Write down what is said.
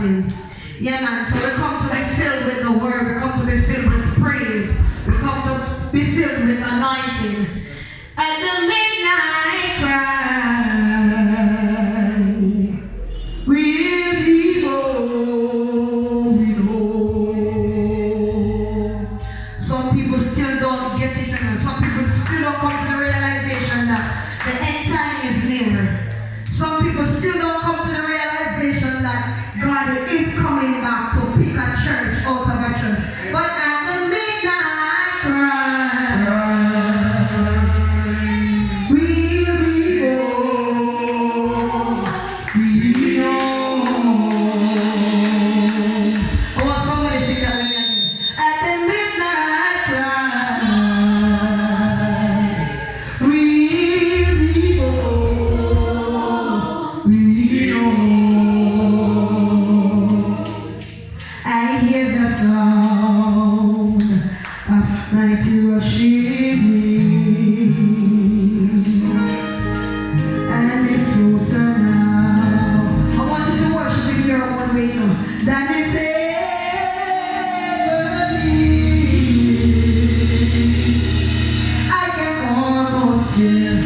fasting. Yeah, man. So we come to be filled with the word. We come to be filled with praise. We come to be filled with anointing. At the midnight cry, we'll be going home. Some people still don't get it, and some people still don't come to the realization that the end time is near. Some people still don't come to the realization that God is coming back to pick a church out of a church. But at the midnight cry, we'll be home. We'll be home. I want somebody to sing that with me again. At the midnight cry, we'll be home. We'll be home. I hear the sound of mighty rushing winds, and it flows around. I want you to worship in your own way now. That is heavenly. I can almost hear